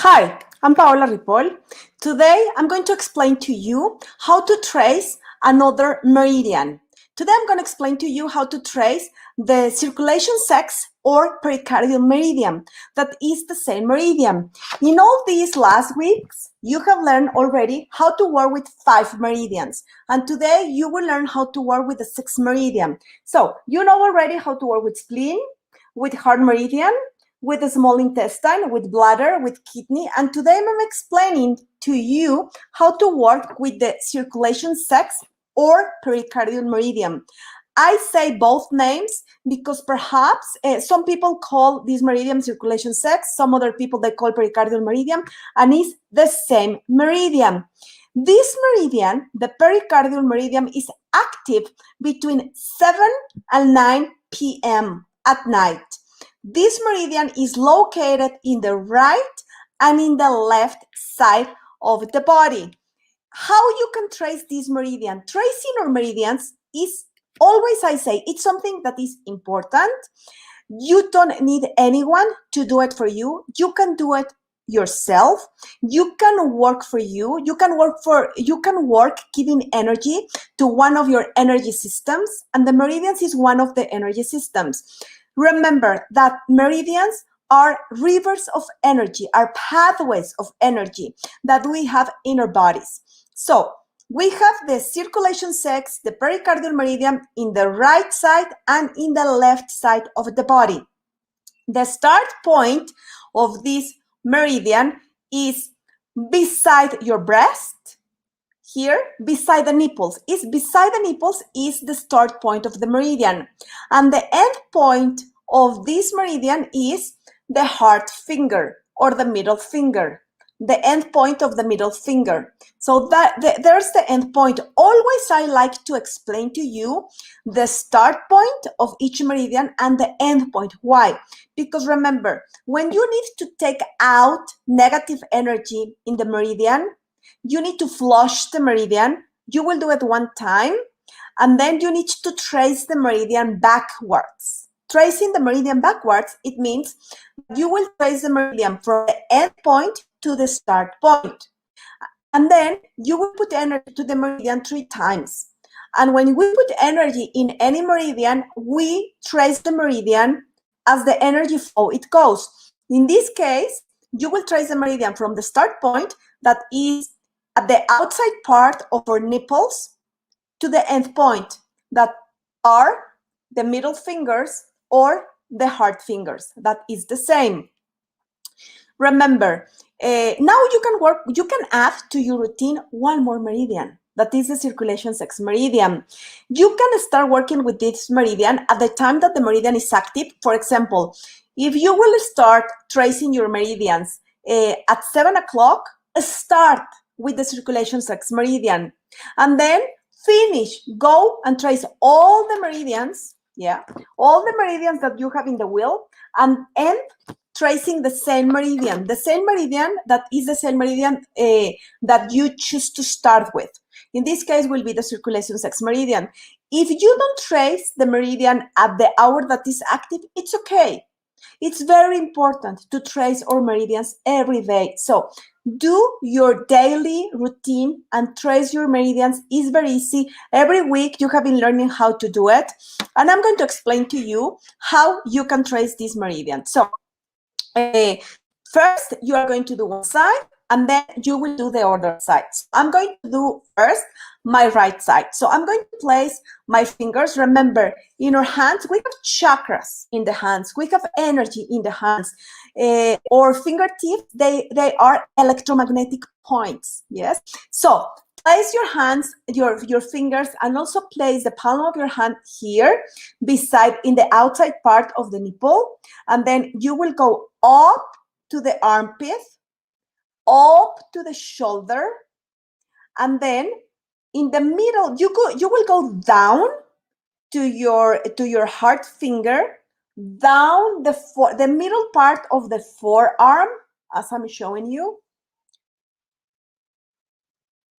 Hi, I'm Paola Ripoll. Today, I'm going to explain to you how to trace another meridian. Today, I'm going to explain to you how to trace the circulation sex or pericardial meridian. That is the same meridian. In all these last weeks, you have learned already how to work with 5 meridians. And today, you will learn how to work with the 6th meridian. So, you know already how to work with spleen, with heart meridian, with the small intestine, with bladder, with kidney, and today I'm explaining to you how to work with the circulation sex or pericardial meridian. I say both names because perhaps some people call this meridian circulation sex, some other people they call pericardial meridian, and it's the same meridian. This meridian, the pericardial meridian, is active between 7 and 9 p.m. at night. This meridian is located in the right and in the left side of the body. How you can trace this meridian? Tracing our meridians is always, I say, it's something that is important. You don't need anyone to do it for you. You can do it yourself. You can work for you. You can work giving energy to one of your energy systems, and the meridians is one of the energy systems. Remember that meridians are rivers of energy, are pathways of energy that we have in our bodies. So we have the circulation sex, the pericardial meridian in the right side and in the left side of the body. The start point of this meridian is beside your breast. Here, beside the nipples. Beside the nipples is the start point of the meridian. And the end point of this meridian is the heart finger or the middle finger. The end point of the middle finger. So there's the end point. Always I like to explain to you the start point of each meridian and the end point. Why? Because remember, when you need to take out negative energy in the meridian, you need to flush the meridian. You will do it one time, and then you need to trace the meridian backwards. Tracing the meridian backwards, it means you will trace the meridian from the end point to the start point. And then you will put energy to the meridian 3 times. And when we put energy in any meridian, we trace the meridian as the energy flow it goes. In this case, you will trace the meridian from the start point that is at the outside part of our nipples to the end point that are the middle fingers or the heart fingers. That is the same. Remember, now you can add to your routine one more meridian. That is the circulation sex meridian. You can start working with this meridian at the time that the meridian is active. For example, if you will start tracing your meridians at 7 o'clock, start with the circulation sex meridian, and then finish, go and trace all the meridians, all the meridians that you have in the wheel, and end tracing the same meridian that is the same meridian that you choose to start with. In this case will be the circulation sex meridian. If you don't trace the meridian at the hour that is active, it's okay. It's very important to trace our meridians every day. So do your daily routine and trace your meridians. It's very easy. Every week you have been learning how to do it. And I'm going to explain to you how you can trace this meridian. So first you are going to do one side, and then you will do the other side. So I'm going to do first my right side. So I'm going to place my fingers. Remember, in our hands, we have chakras in the hands. We have energy in the hands. Or fingertips, they are electromagnetic points, yes? So place your hands, your fingers, and also place the palm of your hand here beside, in the outside part of the nipple. And then you will go up to the armpit, up to the shoulder, and then in the middle, you will go down to your heart finger, down the middle part of the forearm, as I'm showing you,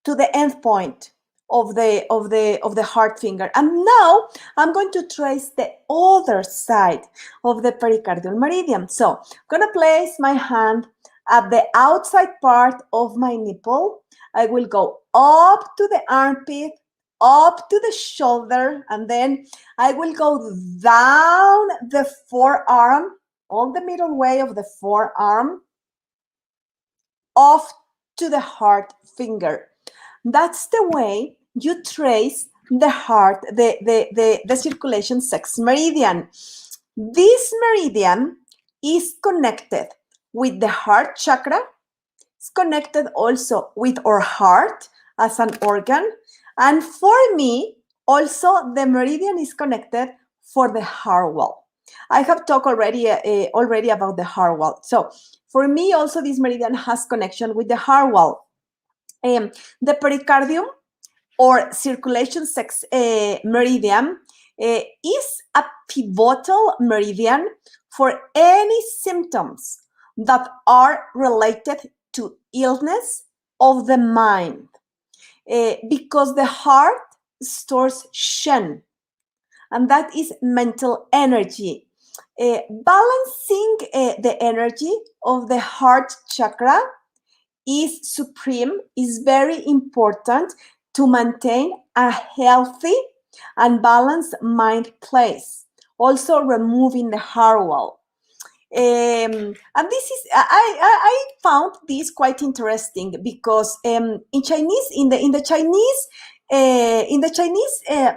to the end point of the heart finger. And now I'm going to trace the other side of the pericardial meridian. So I'm going to place my hand at the outside part of my nipple. I will go up to the armpit, up to the shoulder, and then I will go down the forearm, all the middle way of the forearm, off to the heart finger. That's the way you trace the heart, the circulation sex meridian. This meridian is connected with the heart chakra. It's connected also with our heart as an organ. And for me, also the meridian is connected for the heart wall. I have talked already about the heart wall. So for me, also this meridian has connection with the heart wall. The pericardium or circulation sex meridian is a pivotal meridian for any symptoms that are related to illness of the mind, because the heart stores Shen, and that is mental energy. Balancing the energy of the heart chakra is supreme, is very important to maintain a healthy and balanced mind place. Also removing the heart wall. And this is, I found this quite interesting because in Chinese, in the Chinese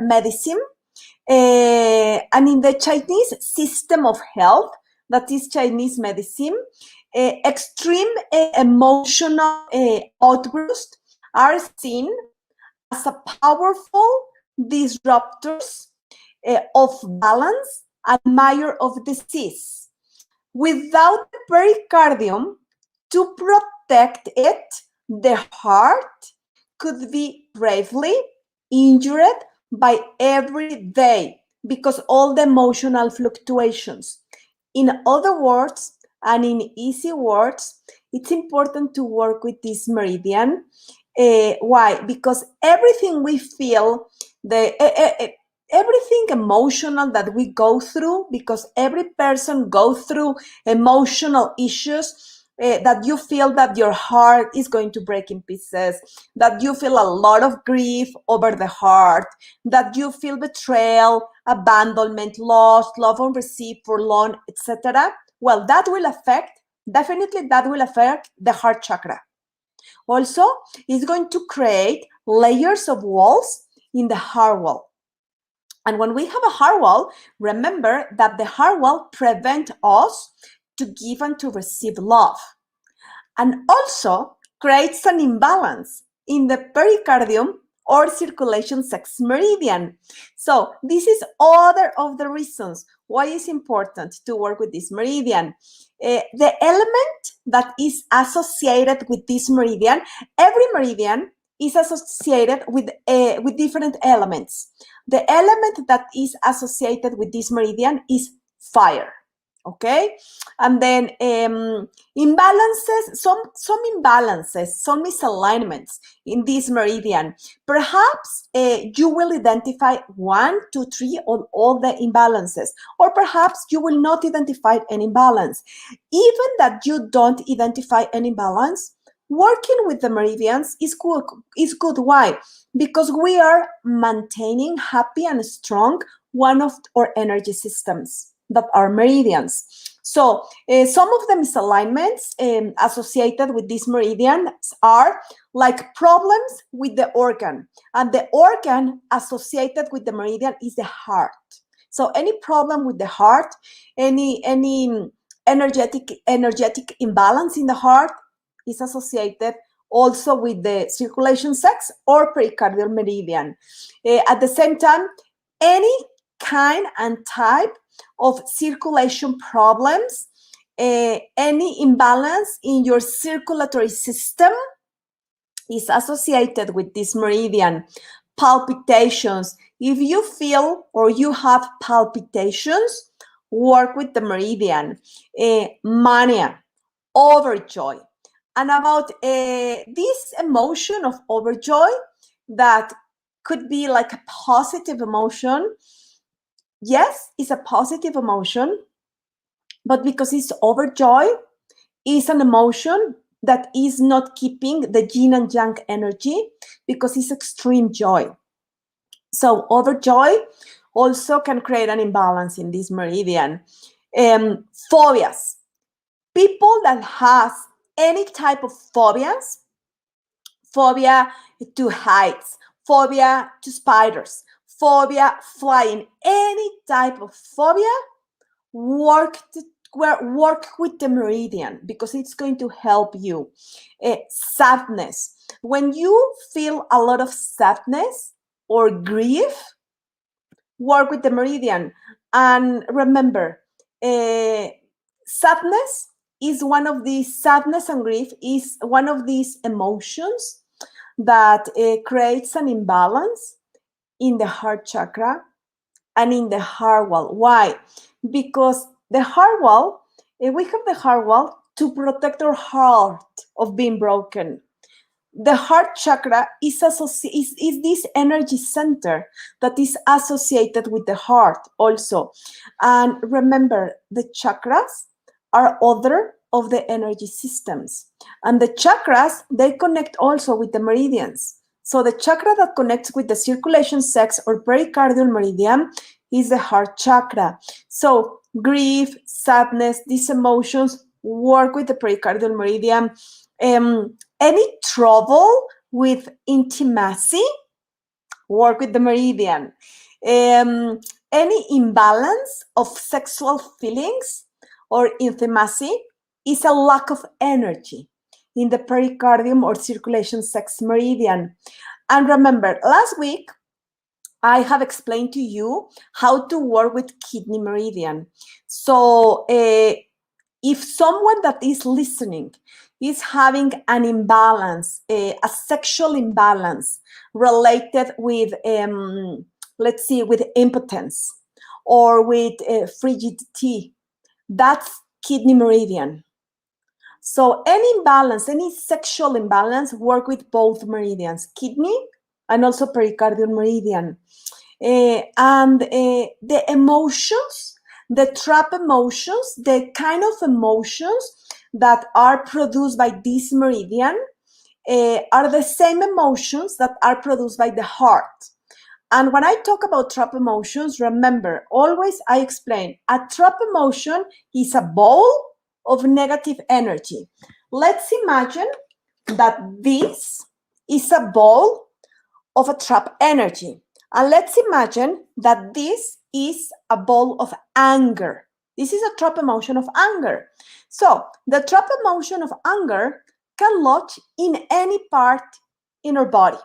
medicine, and in the Chinese system of health, that is Chinese medicine, extreme emotional outbursts are seen as a powerful disruptors of balance and major of disease. Without the pericardium to protect it, the heart could be gravely injured by every day because all the emotional fluctuations. In other words, and in easy words, it's important to work with this meridian. Why? Because everything we feel, everything emotional that we go through, because every person goes through emotional issues, that you feel that your heart is going to break in pieces, that you feel a lot of grief over the heart, that you feel betrayal, abandonment, loss, love unreceived, forlorn, etc. Well, that will affect, definitely that will affect the heart chakra. Also, it's going to create layers of walls in the heart wall. And when we have a heart wall, remember that the heart wall prevents us to give and to receive love. And also creates an imbalance in the pericardium or circulation sex meridian. So this is other of the reasons why it's important to work with this meridian. The element that is associated with this meridian, every meridian is associated with different elements. The element that is associated with this meridian is fire. Okay, and then imbalances, some imbalances, some misalignments in this meridian. Perhaps you will identify 1, 2, 3 on all the imbalances, or perhaps you will not identify an imbalance. Even that you don't identify an imbalance, working with the meridians is good. Why? Because we are maintaining happy and strong one of our energy systems that are meridians. So some of the misalignments associated with this meridian are like problems with the organ, and the organ associated with the meridian is the heart. So any problem with the heart, any energetic imbalance in the heart is associated also with the circulation sex or pericardial meridian. At the same time, any kind and type of circulation problems, any imbalance in your circulatory system is associated with this meridian. Palpitations, if you feel or you have palpitations, work with the meridian. Mania, overjoy. And about this emotion of overjoy that could be like a positive emotion. Yes, it's a positive emotion, but because it's overjoy, is an emotion that is not keeping the yin and yang energy because it's extreme joy. So overjoy also can create an imbalance in this meridian. Phobias. People that has any type of phobias, phobia to heights, phobia to spiders, phobia flying, any type of phobia, work with the meridian because it's going to help you. Sadness. When you feel a lot of sadness or grief, work with the meridian. And remember, sadness and grief is one of these emotions that creates an imbalance in the heart chakra and in the heart wall. Why? Because the heart wall, we have the heart wall to protect our heart of being broken. The heart chakra is this energy center that is associated with the heart also. And remember, the chakras are other of the energy systems. And the chakras, they connect also with the meridians. So the chakra that connects with the circulation sex or pericardial meridian is the heart chakra. So grief, sadness, these emotions work with the pericardial meridian. Any trouble with intimacy, work with the meridian. Any imbalance of sexual feelings or intimacy is a lack of energy in the pericardium or circulation sex meridian. And remember, last week, I have explained to you how to work with kidney meridian. So if someone that is listening is having an imbalance, a sexual imbalance related with, let's see, with impotence or with frigidity, that's kidney meridian. So any imbalance, any sexual imbalance, work with both meridians, kidney and also pericardial meridian. And the emotions, the trap emotions, the kind of emotions that are produced by this meridian are the same emotions that are produced by the heart. And when I talk about trap emotions, remember, always I explain, a trap emotion is a ball of negative energy. Let's imagine that this is a ball of a trap energy. And let's imagine that this is a ball of anger. This is a trap emotion of anger. So the trap emotion of anger can lodge in any part in our body.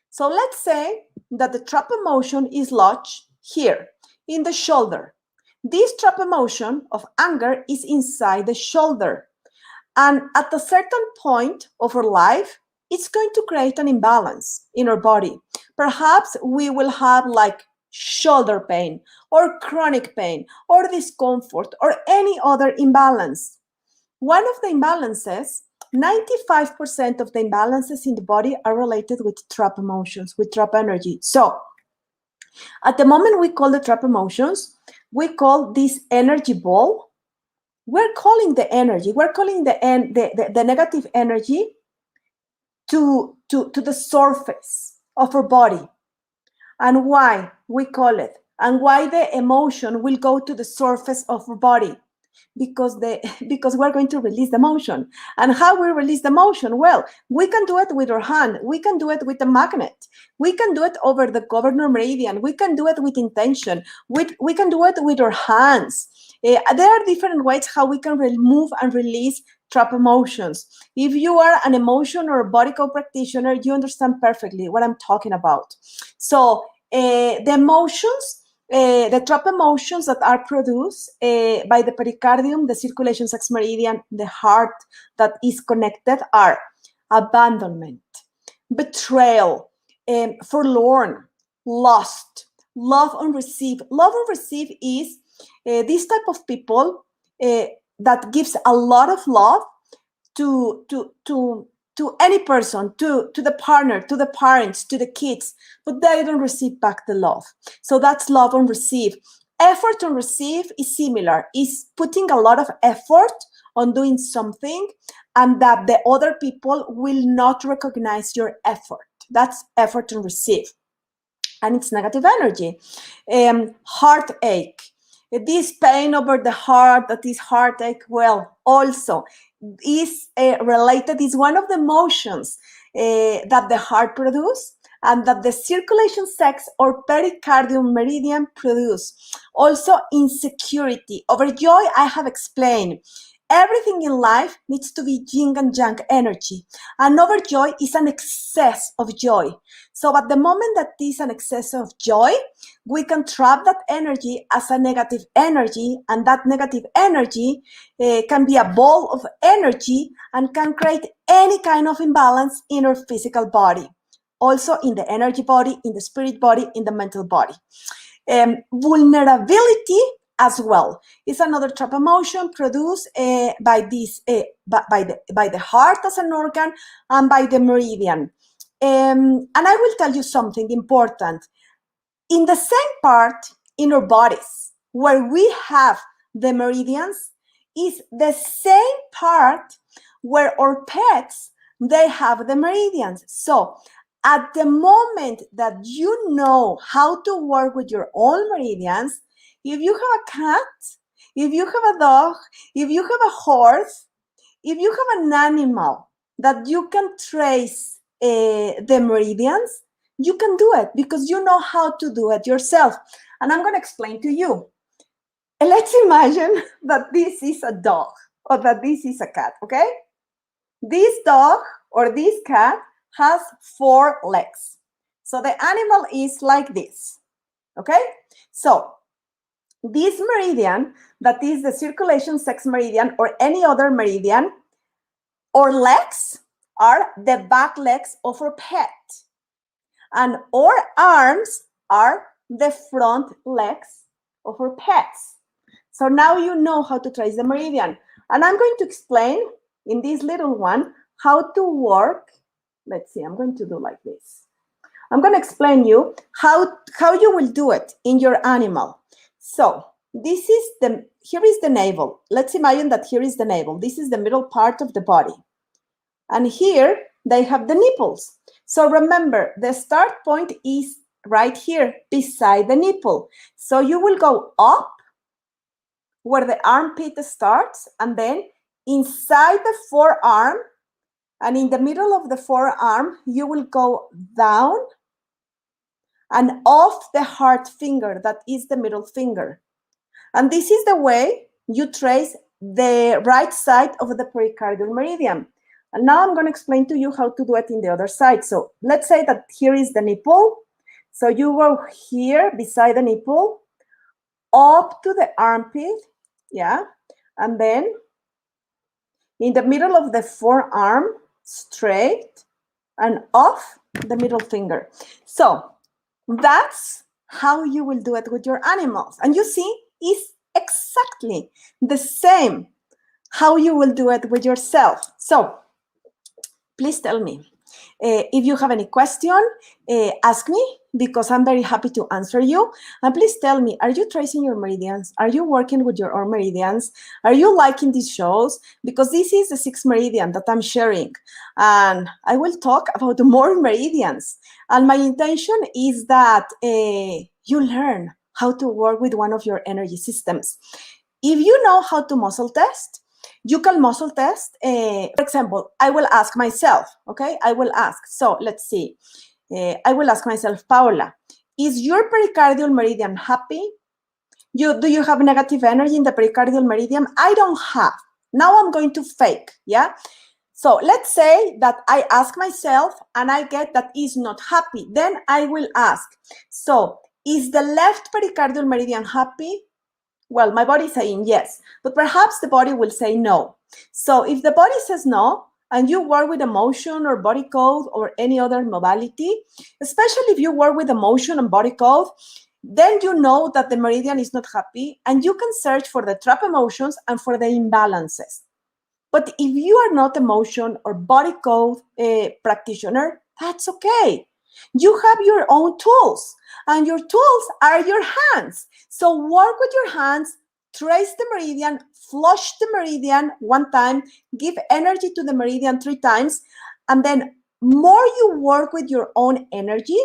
So let's say that the trap emotion is lodged here in the shoulder. This trap emotion of anger is inside the shoulder. And at a certain point of our life, it's going to create an imbalance in our body. Perhaps we will have like shoulder pain or chronic pain or discomfort or any other imbalance. One of the imbalances, 95% of the imbalances in the body are related with trap emotions, with trap energy. So at the moment we call the trap emotions, we call this energy ball. We're calling the energy, we're calling the negative energy to the surface of our body. And why we call it, and why the emotion will go to the surface of our body. Because we're going to release the emotion. And how we release the emotion? Well, we can do it with our hand. We can do it with a magnet. We can do it over the governor meridian. We can do it with intention. We can do it with our hands. There are different ways how we can remove and release trap emotions. If you are an emotion or body code practitioner, you understand perfectly what I'm talking about. So the emotions, the trap emotions that are produced by the pericardium, the circulation sex meridian, the heart that is connected are abandonment, betrayal, forlorn, lost, love unreceived. Love unreceived is this type of people that gives a lot of love to any person, to the partner, to the parents, to the kids, but they don't receive back the love. So that's love unreceived. Effort on receive is similar, is putting a lot of effort on doing something and that the other people will not recognize your effort. That's effort to receive. And it's negative energy. Heartache. This pain over the heart, that is heartache, well, also is related, is one of the emotions that the heart produces and that the circulation sex or pericardium meridian produce. Also insecurity. Overjoy, I have explained. Everything in life needs to be yin and yang energy. And overjoy is an excess of joy. So at the moment that is an excess of joy, we can trap that energy as a negative energy, and that negative energy can be a ball of energy and can create any kind of imbalance in our physical body. Also in the energy body, in the spirit body, in the mental body. Vulnerability as well is another trap emotion produced by the heart as an organ and by the meridian. And I will tell you something important. In the same part in our bodies where we have the meridians is the same part where our pets, they have the meridians. So at the moment that you know how to work with your own meridians, if you have a cat, if you have a dog, if you have a horse, if you have an animal that you can trace the meridians, you can do it because you know how to do it yourself. And I'm going to explain to you. Let's imagine that this is a dog or that this is a cat, okay? This dog or this cat has 4 legs. So the animal is like this, okay? So this meridian, that is the circulation sex meridian or any other meridian, our legs are the back legs of our pet. And our arms are the front legs of our pets. So now you know how to trace the meridian. And I'm going to explain in this little one how to work. Let's see, I'm going to do like this. I'm going to explain you how you will do it in your animal. So this is here is the navel. Let's imagine that here is the navel. This is the middle part of the body. And here they have the nipples. So remember, the start point is right here beside the nipple. So you will go up where the armpit starts and then inside the forearm, and in the middle of the forearm, you will go down and off the heart finger, that is the middle finger. And this is the way you trace the right side of the pericardial meridian. And now I'm going to explain to you how to do it in the other side. So let's say that here is the nipple. So you go here beside the nipple, up to the armpit, yeah, and then in the middle of the forearm, straight, and off the middle finger. So that's how you will do it with your animals. And you see, it's exactly the same how you will do it with yourself. So please tell me. If you have any question, ask me because I'm very happy to answer you. And please tell me, are you tracing your meridians? Are you working with your own meridians? Are you liking these shows? Because this is the 6th meridian that I'm sharing. And I will talk about more meridians. And my intention is that you learn how to work with one of your energy systems. If you know how to muscle test, you can muscle test. For example, I will ask myself, okay? I will ask. So let's see. I will ask myself, Paula, is your pericardial meridian happy? Do you have negative energy in the pericardial meridian? I don't have. Now I'm going to fake, yeah? So let's say that I ask myself and I get that is not happy. Then I will ask, so is the left pericardial meridian happy? Well, my body is saying yes, but perhaps the body will say no. So if the body says no, and you work with emotion or body code or any other modality, especially if you work with emotion and body code, then you know that the meridian is not happy, and you can search for the trap emotions and for the imbalances. But if you are not emotion or body code practitioner, that's okay. You have your own tools, and your tools are your hands. So work with your hands trace the meridian, flush the meridian 1 time, give energy to the meridian 3 times, and then more you work with your own energy,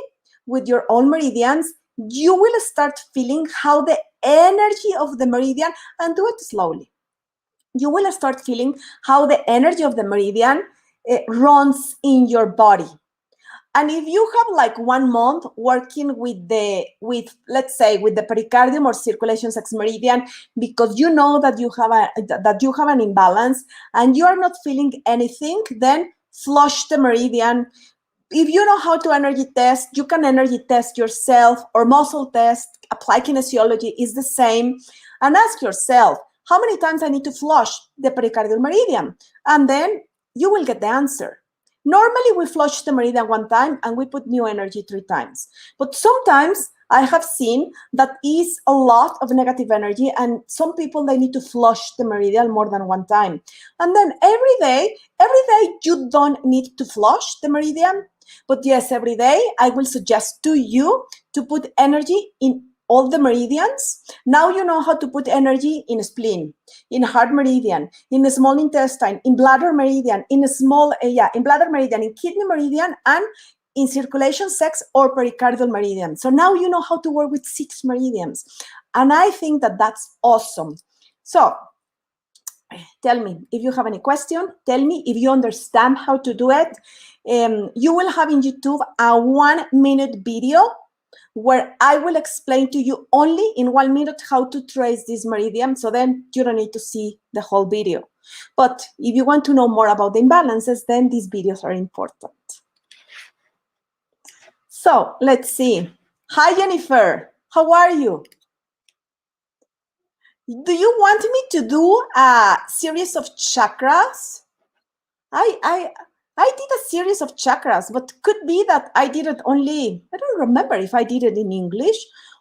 with your own meridians, you will start feeling how the energy of the meridian, and do it slowly, you will start feeling how the energy of the meridian runs in your body. And if you have like 1 month working with let's say with the pericardium or circulation sex meridian, because you know that you have an imbalance and you are not feeling anything, then flush the meridian. If you know how to energy test, you can energy test yourself, or muscle test. Apply kinesiology is the same, and ask yourself, how many times I need to flush the pericardial meridian? And then you will get the answer. Normally, we flush the meridian 1 time and we put new energy 3 times. But sometimes I have seen that is a lot of negative energy, and some people, they need to flush the meridian more than 1 time. And then every day you don't need to flush the meridian. But yes, every day I will suggest to you to put energy in all the meridians. Now you know how to put energy in spleen, in heart meridian, in the small intestine, in bladder meridian, in bladder meridian, in kidney meridian, and in circulation sex or pericardial meridian. So now you know how to work with 6 meridians. And I think that that's awesome. So tell me if you have any question. Tell me if you understand how to do it. You will have in YouTube a 1-minute video where I will explain to you only in 1 minute how to trace this meridian. So then you don't need to see the whole video. But if you want to know more about the imbalances, then these videos are important. So let's see. Hi, Jennifer. How are you? Do you want me to do a series of chakras? I did a series of chakras, but could be that I did it only, I don't remember if I did it in English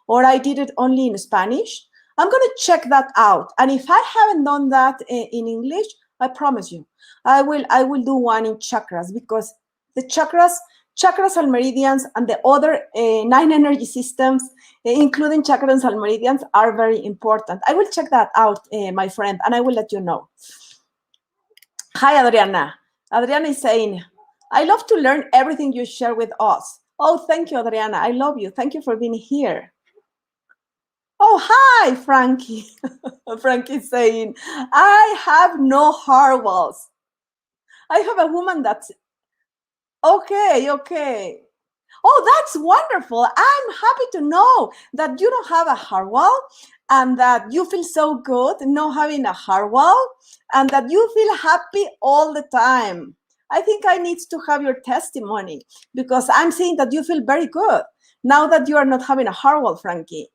or I did it only in Spanish. I'm going to check that out. And if I haven't done that in English, I promise you, I will do one in chakras, because the chakras and meridians and the other 9 energy systems, including chakras and meridians, are very important. I will check that out, my friend, and I will let you know. Hi, Adriana. Adriana is saying, I love to learn everything you share with us. Oh, thank you, Adriana. I love you. Thank you for being here. Oh, hi, Frankie. Frankie is saying, I have no hair walls. I have a woman that's okay. Oh, that's wonderful. I'm happy to know that you don't have a hair wall and that you feel so good not having a hair wall and that you feel happy all the time. I think I need to have your testimony, because I'm seeing that you feel very good now that you are not having a hair wall, Frankie.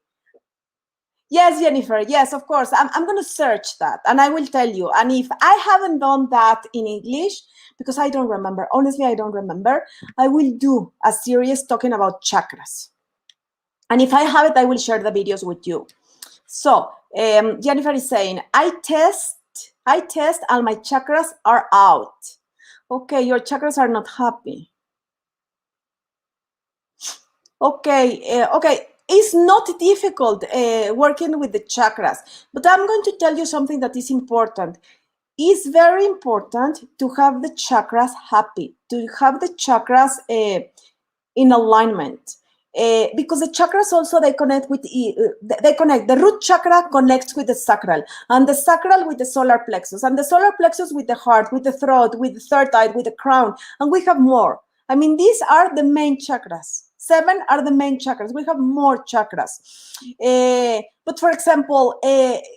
Yes, Jennifer. Yes, of course. I'm going to search that and I will tell you. And if I haven't done that in English, because I don't remember, honestly, I don't remember, I will do a series talking about chakras. And if I have it, I will share the videos with you. So Jennifer is saying, I test and my chakras are out. Okay, your chakras are not happy. Okay, okay. It's not difficult working with the chakras, but I'm going to tell you something that is important. It's very important to have the chakras happy, to have the chakras in alignment. Because the chakras also, they connect with, the root chakra connects with the sacral, and the sacral with the solar plexus, and the solar plexus with the heart, with the throat, with the third eye, with the crown, and we have more. I mean, these are the main chakras. 7 are the main chakras. We have more chakras. But for example,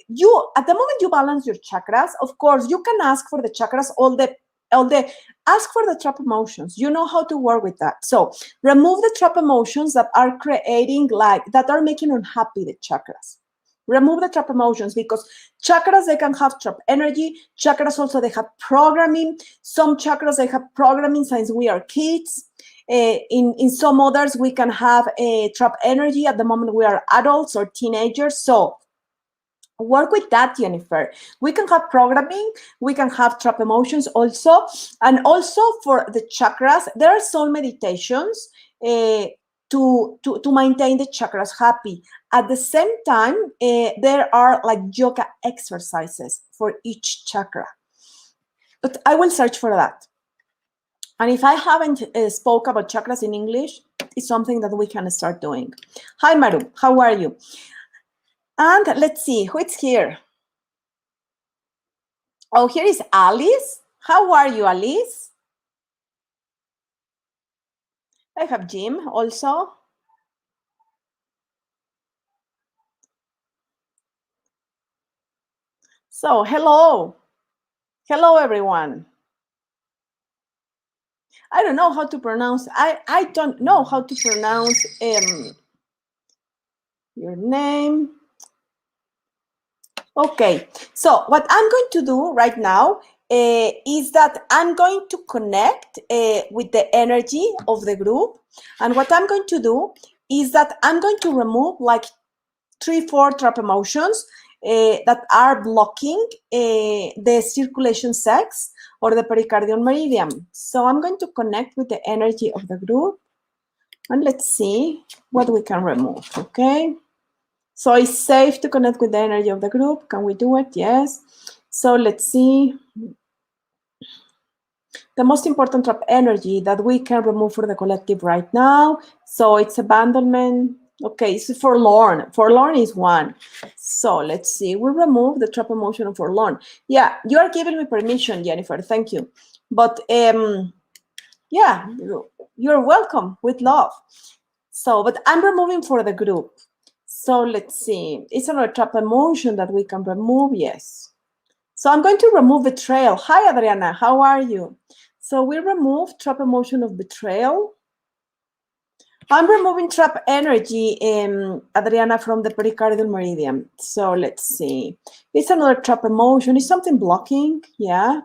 you, at the moment you balance your chakras, of course, you can ask for the chakras ask for the trap emotions. You know how to work with that. So remove the trap emotions that are creating, that are making unhappy the chakras. Remove the trap emotions, because chakras, they can have trap energy. Chakras also, they have programming. Some chakras, they have programming since we are kids. In some others, we can have a trap energy at the moment we are adults or teenagers. So work with that, Jennifer. We can have programming, we can have trap emotions also. And also for the chakras, there are some meditations to maintain the chakras happy. At the same time, there are like yoga exercises for each chakra. But I will search for that. And if I haven't spoke about chakras in English, it's something that we can start doing. Hi, Maru. How are you? And let's see, who is here? Oh, here is Alice. How are you, Alice? I have Jim also. So, hello. Hello, everyone. I don't know how to pronounce. I don't know how to pronounce your name. Okay, so what I'm going to do right now is that I'm going to connect with the energy of the group. And what I'm going to do is that I'm going to remove like 3-4 trap emotions that are blocking the circulation sex or the pericardium meridian. So I'm going to connect with the energy of the group, and let's see what we can remove, okay? So it's safe to connect with the energy of the group. Can we do it? Yes. So let's see. The most important trap energy that we can remove for the collective right now. So it's abandonment. Okay, it's forlorn. Forlorn is one. So let's see. We remove the trap emotion of forlorn. Yeah, you are giving me permission, Jennifer. Thank you. But yeah, you're welcome with love. So, but I'm removing for the group. So let's see. It's another trap emotion that we can remove. Yes. So I'm going to remove betrayal. Hi, Adriana. How are you? So we remove trap emotion of betrayal. I'm removing trap energy, Adriana, from the pericardial meridian. So let's see. It's another trap emotion. Is something blocking? Yeah.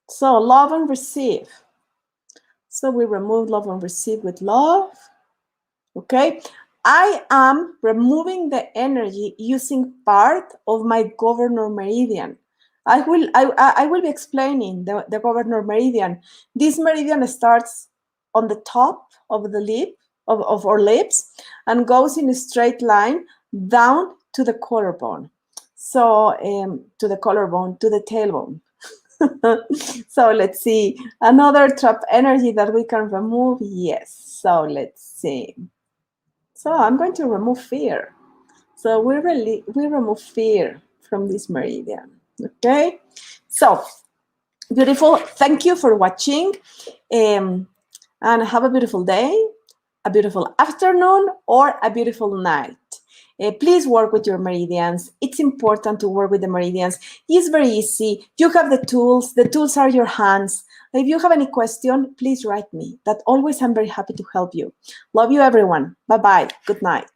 So love and receive. So we remove love and receive with love. Okay. I am removing the energy using part of my governor meridian. I will be explaining the governor meridian. This meridian starts on the top of the lip of our lips and goes in a straight line down to the collarbone. So to the collarbone, to the tailbone. So let's see. Another trap energy that we can remove. Yes. So let's see. So I'm going to remove fear. So we remove fear from this meridian. Okay. So beautiful. Thank you for watching. And have a beautiful day, a beautiful afternoon, or a beautiful night. Please work with your meridians. It's important to work with the meridians. It's very easy. You have the tools. The tools are your hands. If you have any question, please write me. That always I'm very happy to help you. Love you, everyone. Bye-bye. Good night.